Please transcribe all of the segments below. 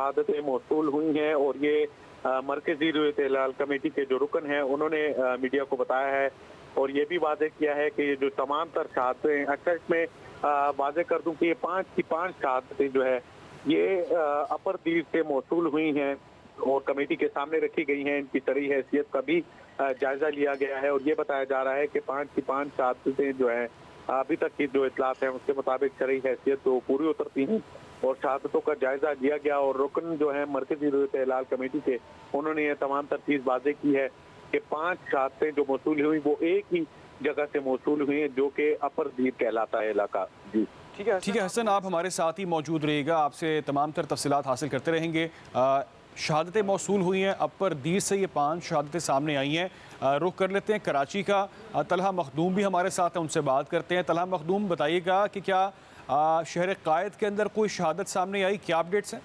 शहादतें मौसूल हुई हैं और ये मरकजी रूयत-ए-हिलाल कमेटी के जो रुकन हैं उन्होंने मीडिया को बताया है और ये भी वाज़ेह किया है कि ये जो तमाम तर शहादतें, अच्छा इसमें वाज़ेह कर दूं कि ये 5 की 5 शहादतें जो है ये अपर दीर से मौसूल हुई हैं और कमेटी के सामने रखी गई हैं। इनकी शरई हैसियत का भी जायजा लिया गया है और ये बताया जा रहा है कि 5 की 5 शहादतें जो है अभी तक की जो इतलात है उसके मुताबिक शरई हैसियत तो पूरी उतरती हैं और शहादतों का जायजा लिया गया और रुकन जो है मरकजी रूयत-ए-हिलाल कमेटी के, उन्होंने ये तमाम तर चीज वाज़ेह की है कि 5 शहादतें जो मौसूल हुई वो एक ही जगह से मौसूल हुई है जो कि अपर दीर कहलाता है इलाका। जी ठीक है हसन, आप हमारे साथ ही मौजूद रहिएगा, आपसे तमाम तर तफसीलात हासिल करते रहेंगे। शहादतें मौसूल हुई हैं, अपर दीर से ये 5 शहादतें सामने आई हैं। रुख कर लेते हैं कराची का, तलहा मखदूम भी हमारे साथ हैं, उनसे बात करते हैं। तलहा मखदूम, बताइएगा कि क्या शहर कायद के अंदर कोई शहादत सामने आई, क्या अपडेट्स हैं?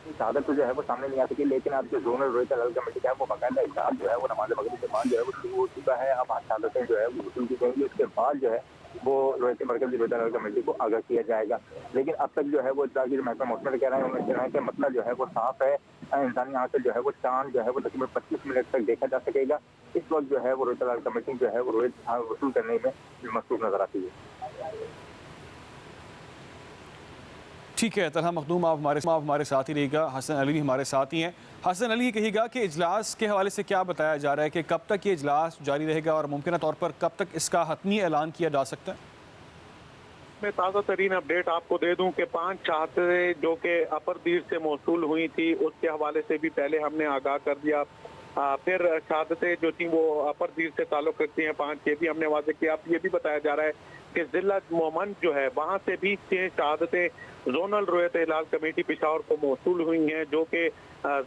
शहादत तो जो है वो सामने नहीं आ सकी, लेकिन अब जो जोनल रूयत-ए-हिलाल कमेटी का है वो बाकायदा हिसाब जो है वो नमाज मगरिब के बाद जो है वो शुरू हो चुका है। अब शहादतें जो है वो वसूल की जाएंगी, उसके बाद जो है वो मरकजी रूयत-ए-हिलाल कमेटी को आगाह किया जाएगा। लेकिन अब तक जो है वो इत्तला की महकमा मौसम कह रहे हैं, उन्होंने कहा है कि मसला जो है वो साफ है। इंसानी आँख से जो है वो चांद जो है वो तकरीबन 25 मिनट तक देखा जा सकेगा। इस वक्त जो है वो रूयत-ए-हिलाल कमेटी जो है वो रोहित वसूल करने में मसरूफ नजर आती है। ठीक है तलहा मखदूम, आप हमारे साथ ही रहेगा। हसन अली भी हमारे साथ ही हैं। हसन अली, कहिएगा कि इजलास के हवाले से क्या बताया जा रहा है कि कब तक ये इजलास जारी रहेगा और मुमकिन तौर पर कब तक इसका हतमी ऐलान किया जा सकता है? मैं ताज़ा तरीन अपडेट आपको दे दूं कि 5 शहादतें जो कि अपर दीर से मौसूल हुई थी उसके हवाले से भी पहले हमने आगाह कर दिया। फिर शहादतें जो थी वो अपर दीर से ताल्लुक़ रखती हैं 5, ये भी हमने वाज़ेह किया। अब ये भी बताया जा रहा है कि ज़िला मोमन जो है वहाँ से भी 6 शहादतें जोनल रूयत-ए-हिलाल कमेटी पेशावर को मौसूल हुई हैं जो कि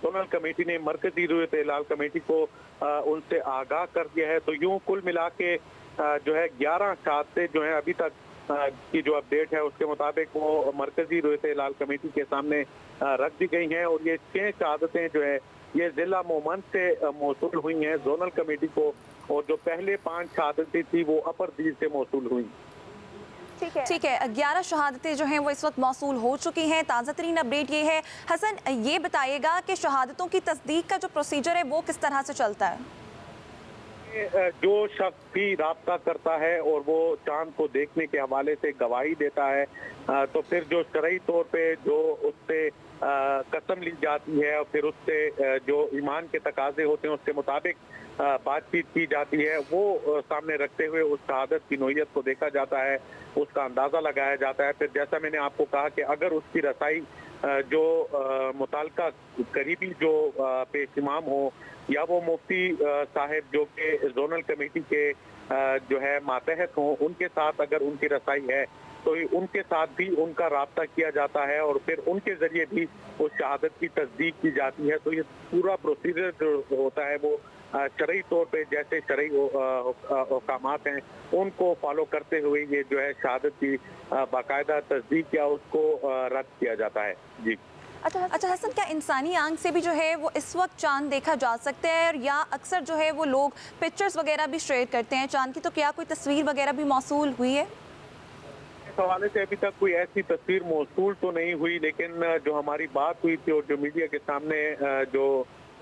जोनल कमेटी ने मरकजी रूयत-ए-हिलाल कमेटी को उनसे आगाह कर दिया है। तो यूँ कुल मिला के जो है 11 शहादतें जो हैं अभी तक की जो अपडेट है उसके मुताबिक वो मरकजी रूयत-ए-हिलाल कमेटी के सामने रख दी गई हैं और ये 6 शहादतें जो है ये जिला मोमन से मौसूल हुई हैं जोनल कमेटी को और जो पहले 5 शहादतें थी वो अपर दीर से मौसूल हुई। ठीक है 11 शहादतें जो हैं वो इस वक्त मौसूल हो चुकी हैं। ताज़ा तरीन अपडेट ये है। हसन, ये बताइएगा कि शहादतों की तस्दीक का जो प्रोसीजर है वो किस तरह से चलता है? जो शख्स भी राब्ता करता है और वो चांद को देखने के हवाले से गवाही देता है तो फिर जो शरई तौर पे जो उससे कसम ली जाती है और फिर उससे जो ईमान के तकाजे होते हैं उसके मुताबिक बातचीत की जाती है, वो सामने रखते हुए उस शहादत की नोयत को देखा जाता है, उसका अंदाज़ा लगाया जाता है। फिर जैसा मैंने आपको कहा कि अगर उसकी रसाई जो मुताल्लिका करीबी जो पेश इमाम हो या वो मुफ्ती साहब जो कि जोनल कमेटी के जो है मातहत हों उनके साथ अगर उनकी रसाई है तो उनके साथ भी उनका राब्ता किया जाता है और फिर उनके जरिए भी उस शहादत की तस्दीक की जाती है। तो ये पूरा प्रोसीजर जो होता है वो शरई तौर पे जैसे शरई अहकामात हैं उनको फॉलो करते हुए ये जो है शहादत की बाकायदा तस्दीक या उसको रद्द किया जाता है। जी अच्छा हसन, क्या इंसानी आंख से भी जो है वो इस वक्त चांद देखा जा सकता है या अक्सर जो है वो लोग पिक्चर्स वगैरह भी शेयर करते हैं चांद की, तो क्या कोई तस्वीर वगैरह भी मौसूल हुई है? इस हवाले से अभी तक कोई ऐसी तस्वीर मौसूल तो नहीं हुई, लेकिन जो हमारी बात हुई थी और जो मीडिया के सामने जो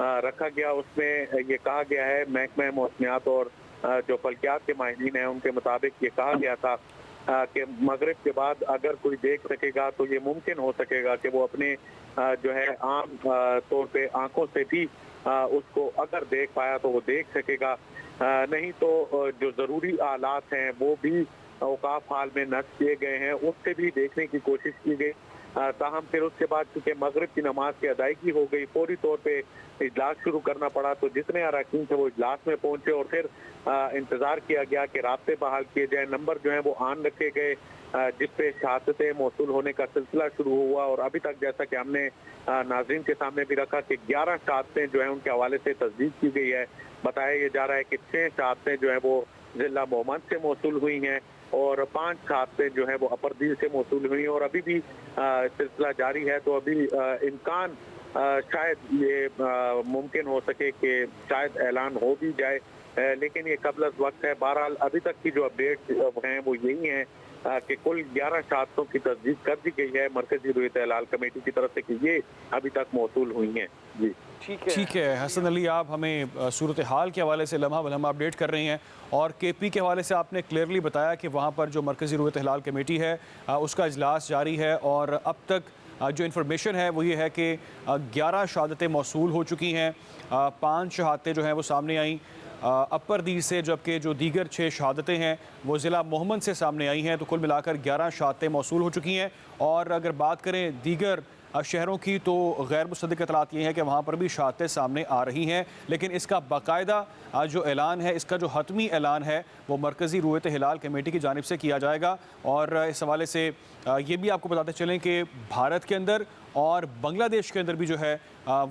रखा गया उसमें ये कहा गया है, महकमा मौसमियात और जो फल्कियात के माहिरीन हैं उनके मुताबिक ये कहा गया था कि मगरिब के बाद अगर कोई देख सकेगा तो ये मुमकिन हो सकेगा कि वो अपने जो है आम तौर पे आंखों से भी उसको अगर देख पाया तो वो देख सकेगा, नहीं तो जो ज़रूरी आलात हैं वो भी औकाफ हाल में नस्ब किए गए हैं उससे भी देखने की कोशिश की गई। ताहम फिर उसके बाद चूँकि मगरिब की नमाज की अदायगी हो गई, फौरी तौर पे इजलास शुरू करना पड़ा, तो जितने अरकान थे वो इजलास में पहुंचे और फिर इंतज़ार किया गया कि राब्ते बहाल किए जाए। नंबर जो है वो आन रखे गए जिस पे शहादतें मौसूल होने का सिलसिला शुरू हुआ और अभी तक जैसा कि हमने नाज़रीन के सामने भी रखा कि 11 शहादतें जो हैं उनके हवाले से तस्दीक की गई है। बताया ये जा रहा है कि 6 शहादतें जो हैं वो जिला मोमन से मौसूल हुई हैं और 5 शहादतें जो है वो अपर दीर से मौसूल हुई हैं और अभी भी सिलसिला जारी है। तो अभी इम्कान शायद ये मुमकिन हो सके कि शायद ऐलान हो भी जाए, लेकिन ये कबल वक्त है। बहरहाल अभी तक की जो अपडेट हैं वो यही हैं कि कुल 11 शहादतों की तस्दीक कर दी गई है मरकजी रूयत हिलाल कमेटी की तरफ से कि ये अभी तक मौसूल हुई हैं। जी ठीक है हसन अली, आप हमें सूरत हाल के हवाले से लम्हा बलम्हा अपडेट कर रही हैं और KP के हवाले से आपने क्लियरली बताया कि वहाँ पर जो मरकजी रूयत हिलाल कमेटी है उसका इजलास जारी है और अब तक जो इन्फॉर्मेशन है वो ये है कि 11 शहादतें मौसूल हो चुकी हैं, 5 शहादतें जो हैं वो सामने आई अपर दीर से, जबकि जो दीगर 6 शहादतें हैं वो ज़िला मोहम्मद से सामने आई हैं। तो कुल मिलाकर 11 शहादतें मौसूल हो चुकी हैं। और अगर बात करें दीगर शहरों की तो गैर मुसद्दिक़ इत्तलात ये हैं कि वहाँ पर भी शहादतें सामने आ रही हैं, लेकिन इसका बाकायदा जो ऐलान है, इसका जो हतमी ऐलान है वो मरकज़ी रूयत हिलाल कमेटी की जानिब से किया जाएगा। और इस हवाले से ये भी आपको बताते चलें कि भारत के अंदर और बांग्लादेश के अंदर भी जो है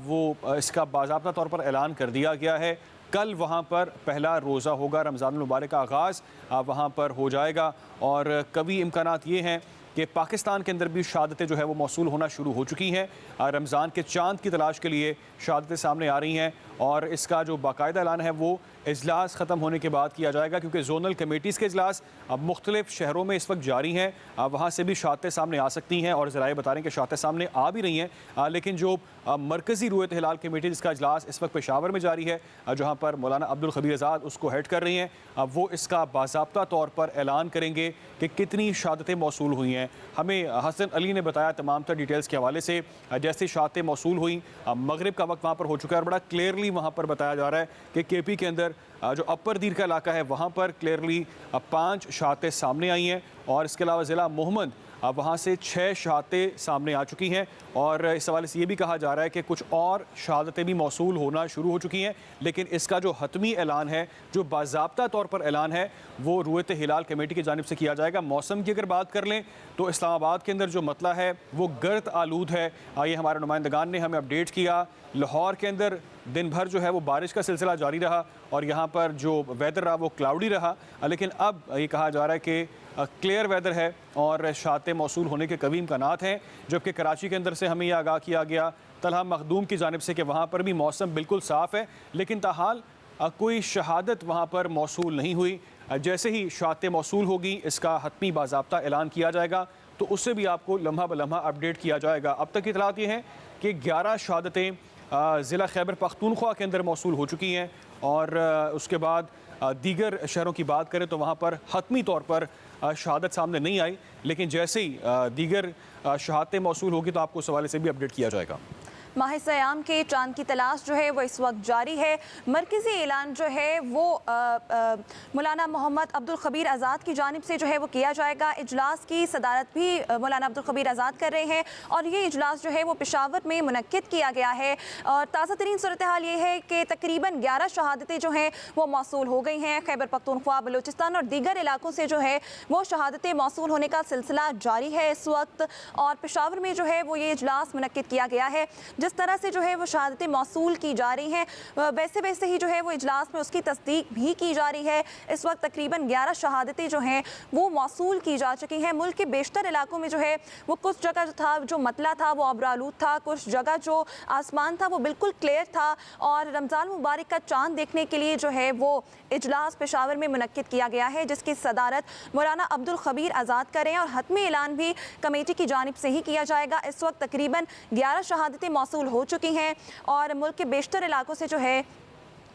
वो इसका बाज़ाब्ता तौर पर ऐलान कर दिया गया है। कल वहाँ पर पहला रोज़ा होगा, रमज़ान मुबारक का आगाज़ वहाँ पर हो जाएगा और कभी इम्कानात ये हैं कि पाकिस्तान के अंदर भी शहादतें जो है वो मौसूल होना शुरू हो चुकी हैं। रमज़ान के चाँद की तलाश के लिए शहादतें सामने आ रही हैं और इसका जो बाकायदा ऐलान है वो इजलास ख़त्म होने के बाद किया जाएगा, क्योंकि जोनल कमेटीज़ के इजलास अब मुख्तलिफ शहरों में इस वक्त जारी हैं। वहाँ से भी शहादतें सामने आ सकती हैं और ज़राए बता रहे हैं कि शहादतें सामने आ भी रही हैं। लेकिन जो मरकज़ी रूयत हिलाल कमेटी जिसका इजलास इस वक्त पेशावर में जारी है, जहाँ पर मौलाना अब्दुल खबीर आज़ाद उसको हेड कर रही हैं, वो इसका बाज़ाब्ता तौर पर ऐलान करेंगे कि कितनी शहादतें मौसूल हुई हैं। हमें हसन अली ने बताया तमाम तर डिटेल्स के हवाले से, जैसे शहादतें मौसूल हुई मगरिब का वक्त वहाँ पर हो चुका है और बड़ा क्लियरली वहाँ पर बताया जा रहा है कि KP के अंदर जो अपर दीर का इलाका है वहाँ पर क्लियरली 5 शहादतें सामने आई हैं और इसके अलावा ज़िला मोहम्मद वहाँ से 6 शहादतें सामने आ चुकी हैं। और इस हवाले से ये भी कहा जा रहा है कि कुछ और शहादतें भी मौसूल होना शुरू हो चुकी हैं, लेकिन इसका जो हतमी ऐलान है, जो बाज़ाब्ता तौर पर ऐलान है, वो रूयत हिलाल कमेटी की जानिब से किया जाएगा। मौसम की अगर बात कर लें तो इस्लामाबाद के अंदर जो मतला है वो गर्द आलूद है, ये हमारे नुमाइंदगान ने हमें अपडेट किया। लाहौर के अंदर दिन भर जो है वो बारिश का सिलसिला जारी रहा और यहाँ पर जो वेदर रहा वो क्लाउडी रहा, लेकिन अब ये कहा जा रहा है कि क्लियर वेदर है और शहादतें मौसूल होने के कवी इम्कानात हैं। जबकि कराची के अंदर से हमें यह आगाह किया गया तलहा मखदूम की जानिब से कि वहाँ पर भी मौसम बिल्कुल साफ़ है, लेकिन ताहाल कोई शहादत वहाँ पर मौसूल नहीं हुई। जैसे ही शहादतें मौसूल होगी इसका हतमी बाज़ाब्ता ऐलान किया जाएगा, तो उससे भी आपको लम्हा ब लम्हा अपडेट किया जाएगा। अब तक की इतलात ये है कि 11 शहादतें ज़िला खैबर पख्तूनख्वा के अंदर मौसूल हो चुकी हैं और उसके बाद दीगर शहरों की बात करें तो वहाँ पर हतमी तौर पर शहादत सामने नहीं आई, लेकिन जैसे ही दीगर शहादतें मौसूल होगी तो आपको उस हवाले से भी अपडेट किया जाएगा। माह सयाम के चांद की तलाश जो है वो इस वक्त जारी है। मरकज़ी ऐलान जो है वो मौलाना मोहम्मद अब्दुल खबीर आज़ाद की जानिब से जो है वो किया जाएगा। इजलास की सदारत भी मौलाना अब्दुल खबीर आज़ाद कर रहे हैं और ये इजलास जो है वो पेशावर में मुनक्किद किया गया है। और ताज़ा तरीन सूरत हाल ये है कि तकरीबन 11 शहादतें जो हैं वो मौसूल हो गई हैं। खैबर पख्तूनख्वा, बलूचिस्तान और दीगर इलाकों से जो है वो शहादतें मौसूल होने का सिलसिला जारी है इस वक्त। और पेशावर में जो है वो ये इजलास मुनक्किद किया गया है। जिस तरह से जो है वो शहादतें मौसूल की जा रही हैं, वैसे वैसे ही जो है वो इजलास में उसकी तस्दीक भी की जा रही है। इस वक्त तकरीबन 11 शहादतें जो हैं वो मौसूल की जा चुकी हैं। मुल्क के बेशतर इलाकों में जो है वो कुछ जगह जो था, जो मतला था वो अब्रालूद था, कुछ जगह जो आसमान था वो बिल्कुल क्लियर था। और रमज़ान मुबारक का चांद देखने के लिए जो है वो इजलास पेशावर में मुनक्किद किया गया है, जिसकी सदारत मौलाना अब्दुल खबीर आज़ाद करें और हतमी ऐलान भी कमेटी की जानिब से ही किया जाएगा। इस वक्त तकरीबन 11 शहादतें मौसूल हो चुकी हैं और मुल्क के बेशतर इलाकों से जो है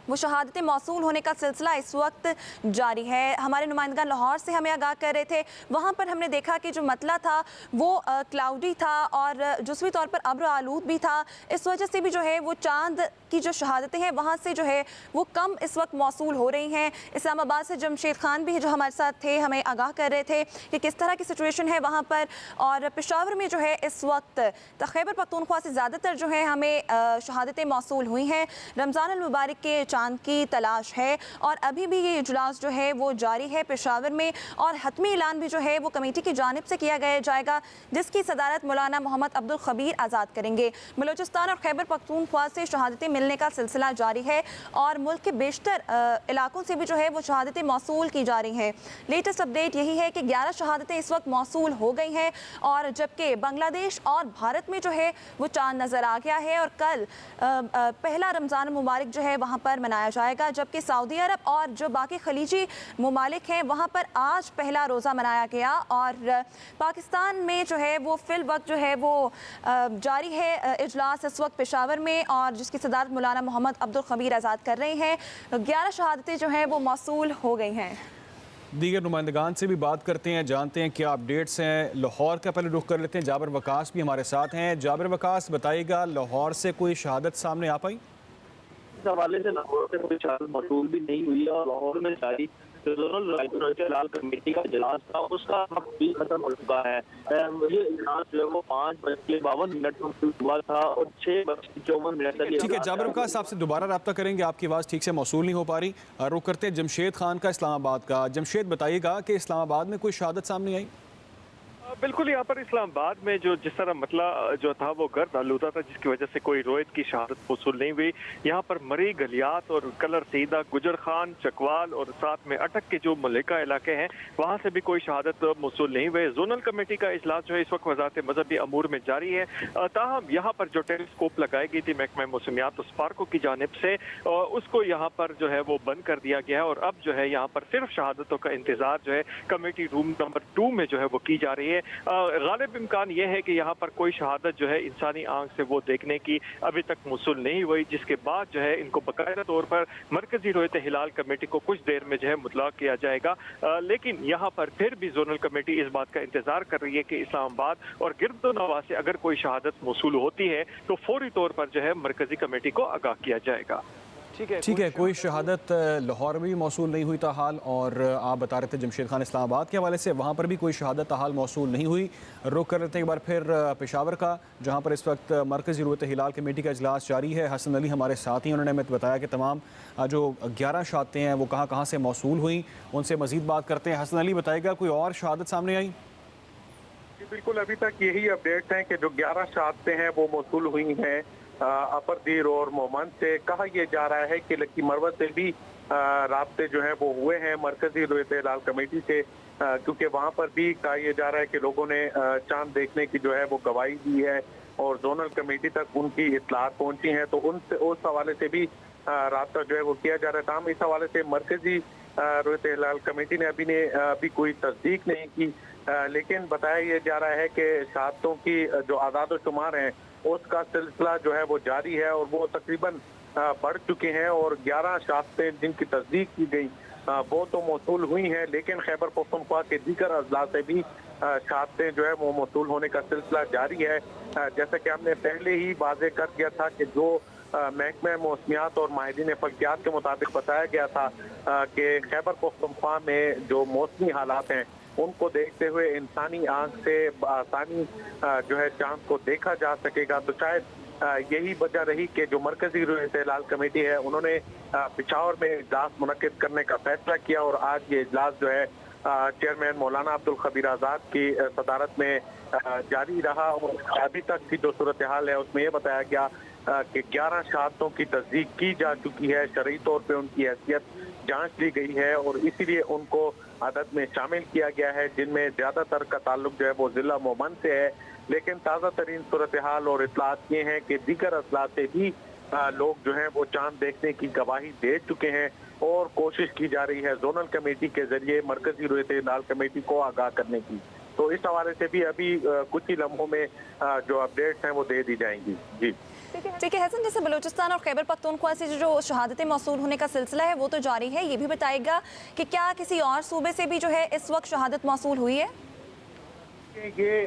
वो शहादतें मौसूल होने का सिलसिला इस वक्त जारी है। हमारे नुमाइंदगान लाहौर से हमें आगाह कर रहे थे, वहाँ पर हमने देखा कि जो मतला था वो क्लाउडी था और जुज़वी तौर पर अब्र आलूद भी था। इस वजह से भी जो है वो चांद की जो शहादतें हैं वहाँ से जो है वो कम इस वक्त मौसूल हो रही हैं। इस्लामाबाद से जमशेद खान भी जो हमारे साथ थे हमें आगाह कर रहे थे कि किस तरह की सिचुएशन है वहाँ पर। और पेशावर में जो है इस वक्त खैबर पख्तूनख्वा से ज़्यादातर जो है हमें शहादतें मौसूल हुई हैं। रमज़ान मुबारक के चांद की तलाश है और अभी भी ये इजलास जो है वो जारी है पेशावर में। और हतमी ऐलान भी जो है वो कमेटी की जानिब से किया गया जाएगा, जिसकी सदारत मौलाना मोहम्मद अब्दुल खबीर आज़ाद करेंगे। बलूचिस्तान और खैबर पख्तूनख्वा से शहादतें मिलने का सिलसिला जारी है और मुल्क के बेशतर इलाकों से भी जो है वो शहादतें मौसूल की जा रही हैं। लेटेस्ट अपडेट यही है कि 11 शहादतें इस वक्त मौसूल हो गई हैं और जबकि बांग्लादेश और भारत में जो है वो चांद नज़र आ गया है। और कल पहला रमज़ान मुबारक जो है वहाँ पर मनाया जाएगा, जबकि सऊदी अरब और जो बाकी खलीजी ममालिक हैं वहाँ पर आज पहला रोज़ा मनाया गया। और पाकिस्तान में जो है वो फिल वक्त जो है वो जारी है इजलास इस वक्त पेशावर में, और जिसकी सदारत मौलाना मोहम्मद अब्दुल खबीर आज़ाद कर रहे हैं। 11 शहादतें जो हैं वो मौसूल हो गई हैं। दीगर नुमाइंदगान से भी बात करते हैं, जानते हैं क्या अपडेट्स हैं। लाहौर का पहले रुख कर लेते हैं, जाबिर वकास भी हमारे साथ हैं। जाबिर वकास, बताइएगा लाहौर से कोई शहादत सामने आ पाई? इस हवाले से लाहौर से कोई शहादत मौसूल भी नहीं हुई है और लाहौर में जारी जोनल रोहित कमेटी का इजलास था उसका वक्त भी खत्म हो चुका है। ये इजलास जो है वो 5:52 में हुआ था और 6:54 तक। ठीक है जाबिर वकास, आपसे दोबारा रब्ता करेंगे, आपकी आवाज़ ठीक से मौसूल नहीं हो पा रही। रुख करते हैं जमशेद खान का इस्लामाबाद का। जमशेद, बताइएगा कि इस्लामाबाद में कोई शहादत सामने आई? बिल्कुल, यहाँ पर इस्लामाबाद में जो जिस तरह मतला जो था वो गर्द आलूदा था, जिसकी वजह से कोई रोहित की शहादत मौसूल नहीं हुई। यहाँ पर मरी, गलियात और कलर सीधा, गुजर खान, चकवाल और साथ में अटक के जो मलिका इलाके हैं वहाँ से भी कोई शहादत मौसूल नहीं हुए। जोनल कमेटी का इजलास जो है इस वक्त वजारत मजहबी अमूर में जारी है। ताहम यहाँ पर जो टेलीस्कोप लगाई गई थी महकमा मौसमियात और स्पार्को की जानिब से, उसको यहाँ पर जो है वो बंद कर दिया गया है और अब जो है यहाँ पर सिर्फ शहादतों का इंतजार जो है कमेटी रूम नंबर 2 में जो है वो की जा रही है। गालिब इम्कान यह है कि यहाँ पर कोई शहादत जो है इंसानी आंख से वो देखने की अभी तक मौसूल नहीं हुई, जिसके बाद जो है इनको बाकायदा तौर पर मरकजी रोयत हिलाल कमेटी को कुछ देर में जो है मुतला किया जाएगा। लेकिन यहाँ पर फिर भी जोनल कमेटी इस बात का इंतजार कर रही है कि इस्लामाबाद और गिरदोनवा से अगर कोई शहादत मौसूल होती है तो फौरी तौर पर जो है मरकजी कमेटी को आगाह किया जाएगा। ठीक है, कोई शहादत लाहौर में भी मौसूल नहीं हुई ताहाल, और आप बता रहे थे जमशेद खान इस्लामाबाद के हवाले से, वहाँ पर भी कोई शहादत ताहाल मौसूल नहीं हुई। रुक कर लेते हैं एक बार फिर पेशावर का, जहाँ पर इस वक्त मरकज़ी रोयत हिलाल कमेटी का इजलास जारी है। हसन अली हमारे साथ ही, उन्होंने हमें बताया कि तमाम जो 11 शहादतें हैं वो कहाँ कहाँ से मौसूल हुई। उनसे मज़ीद बात करते हैं। हसन अली, बताएगा कोई और शहादत सामने आई? बिल्कुल, अभी तक यही अपडेट हैं कि जो 11 शहादतें हैं वो मौसूल हुई हैं अपर दीर और मोमन से। कहा यह जा रहा है कि लकी मरवत से भी राब्ते जो है वो हुए हैं मरकजी रोयत हिलाल कमेटी से, क्योंकि वहाँ पर भी कहा यह जा रहा है कि लोगों ने चांद देखने की जो है वो गवाही दी है और जोनल कमेटी तक उनकी इत्तलात पहुंची हैं, तो उनसे उस हवाले से भी राब्ता जो है वो किया जा रहा है। तमाम इस हवाले से मरकजी रोयत हिलाल कमेटी ने अभी कोई तस्दीक नहीं की, लेकिन बताया यह जा रहा है कि शहादतों की जो आदाद शुमार हैं उसका सिलसिला जो है वो जारी है और वो तकरीबन बढ़ चुके हैं और 11 शहादतें जिनकी तस्दीक की गई वो तो मौसूल हुई हैं, लेकिन खैबर पख्तूनख्वा के दीगर अजला से भी शहादतें जो है वो मौसूल होने का सिलसिला जारी है। जैसा कि हमने पहले ही वाज़े कर दिया था कि जो महकमा मौसमियात और माहिरीन फल्कियात के मुताबिक बताया गया था कि खैबर पख्तूनख्वा में जो मौसमी हालात हैं उनको देखते हुए इंसानी आंख से आसानी जो है चांद को देखा जा सकेगा, तो शायद यही वजह रही कि जो मरकजी रोयत हिलाल कमेटी है उन्होंने पेशावर में इजलास मुनक्किद करने का फैसला किया और आज ये इजलास जो है चेयरमैन मौलाना अब्दुल खबीर आज़ाद की सदारत में जारी रहा। और अभी तक की जो सूरत हाल है उसमें यह बताया गया कि 11 शहादतों की तस्दीक की जा चुकी है, शरई तौर पे उनकी हैसियत जांच ली गई है और इसीलिए उनको आदत में शामिल किया गया है, जिनमें ज्यादातर का ताल्लुक जो है वो जिला मोमन से है। लेकिन ताज़ा तरीन सूरत हाल और इतलात ये हैं कि दीगर अजला से भी लोग जो हैं वो चांद देखने की गवाही दे चुके हैं और कोशिश की जा रही है जोनल कमेटी के जरिए मरकजी रोयत हिलाल कमेटी को आगाह करने की। तो इस हवाले से भी अभी कुछ ही लम्हों में जो अपडेट्स हैं वो दे दी जाएंगी। जी ठीक है हसन, जैसे बलूचिस्तान और खैबर पख्तूनख्वा से जो शहादतें मौसूल होने का सिलसिला है वो तो जारी है, ये भी बताएगा कि क्या किसी और सूबे से भी जो है इस वक्त शहादत मौसूल हुई है? ये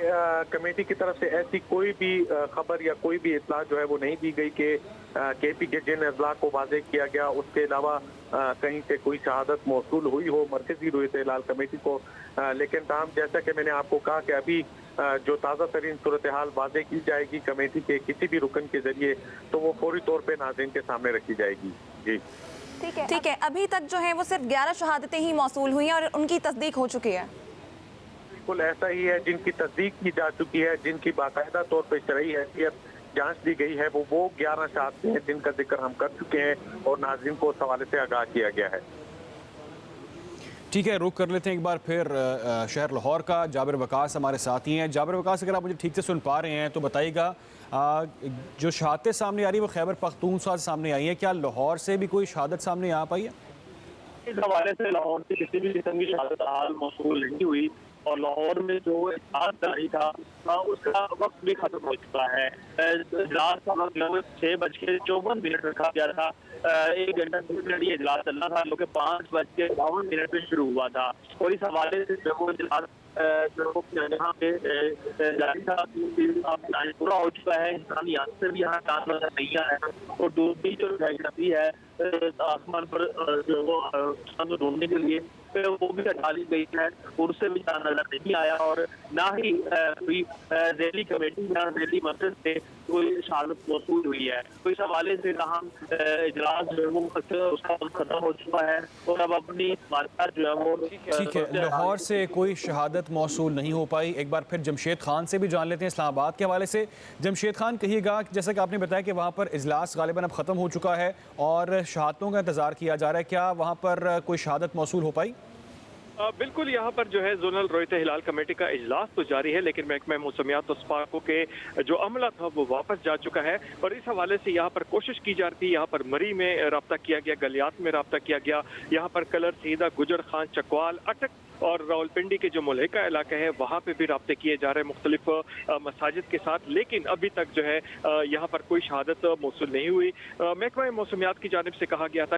कमेटी की तरफ से ऐसी कोई भी खबर या कोई भी इत्तला जो है वो नहीं दी गई कि केपी के जिन अजला को वाज़ेह किया गया उसके अलावा कहीं से कोई शहादत मौसूल हुई हो मरकजी रोयत हिलाल कमेटी को। लेकिन ताहम जैसा कि मैंने आपको कहा कि अभी जो ताज़ा तरीन सूरत हाल वाज़ेह की जाएगी कमेटी के किसी भी रुकन के जरिए, तो वो फौरी तौर पर नाज़रीन के सामने रखी जाएगी। जी ठीक है, अभी तक जो है वो सिर्फ 11 शहादतें ही मौसूल हुई हैं और उनकी तस्दीक हो चुकी है। बिल्कुल ऐसा ही है, जिनकी तस्दीक की जा चुकी है, जिनकी बाकायदा तौर पर शरई हैसियत जांच दी गई है, वो 11 शहादतें हैं जिनका जिक्र हम कर चुके हैं और नाज़रीन को उस हवाले से आगाह किया गया है। ठीक है, रुक कर लेते हैं एक बार फिर शहर लाहौर का। जाबिर वकास हमारे साथ ही हैं। जाबिर वकास, अगर आप मुझे ठीक से सुन पा रहे हैं तो बताइएगा जो शहादतें सामने आ रही है वो खैबर पख्तूनख्वा से सामने आई है, क्या लाहौर से भी कोई शहादत सामने आ पाई है? इस हवाले से लाहौर से किसी भी किस्म की शहादत हाल मौसूल नहीं हुई और लाहौर में जो इजलास जारी था उसका वक्त भी खत्म हो चुका है। इजलास का वक्त लगभग 6:54 रखा गया था। 1 घंटा 20 मिनट ये इजलास चलना था, जो कि 5:52 पे शुरू हुआ था और इस हवाले से जो वो इजलास यहाँ पे जारी था पूरा हो चुका है। इंसानी यहाँ से भी यहाँ चांद नजर नहीं आया और दूसरी जो नदी है आसमान पर जो वो चांद ढूंढने के लिए वो भी हटा ली गई है और उससे भी चांद नजर नहीं आया और ना ही कोई रैली कमेटी या रैली मस्जिद से कोई शहादत मौसूल हुई है। तो इस हवाले से कहा इजलास जो है वो उसका खत्म हो चुका है और अब अपनी बातचीत जो है वो ठीक है, लाहौर से कोई शहादत मौसूल नहीं हो पाई। एक बार फिर जमशेद खान से भी जान लेते हैं इस्लामाबाद के हवाले से। जमशेद खान, कहिएगा, जैसा कि आपने बताया कि वहाँ पर इजलास गालिबन अब ख़त्म हो चुका है और शहादतों का इंतज़ार किया जा रहा है, क्या वहाँ पर कोई शहादत मौसूल हो पाई? बिल्कुल, यहाँ पर जो है जोनल रोयत हिलाल कमेटी का इजलास तो जारी है, लेकिन महकमा मौसमियात और स्पार्को के जो अमला था वो वापस जा चुका है और इस हवाले से यहाँ पर कोशिश की जा रही थी। यहाँ पर मरी में रब्ता किया गया, गलियात में रब्ता किया गया, यहाँ पर कलर सीधा, गुजर खान, चकवाल, अटक और रावलपिंडी के जो मुल्हिका इलाका है वहाँ पे भी रब्ते किए जा रहे हैं मुख्तलिफ मसाजिद के साथ, लेकिन अभी तक जो है यहाँ पर कोई शहादत मौसूल नहीं हुई। महकमा मौसमियात की जानिब से कहा गया था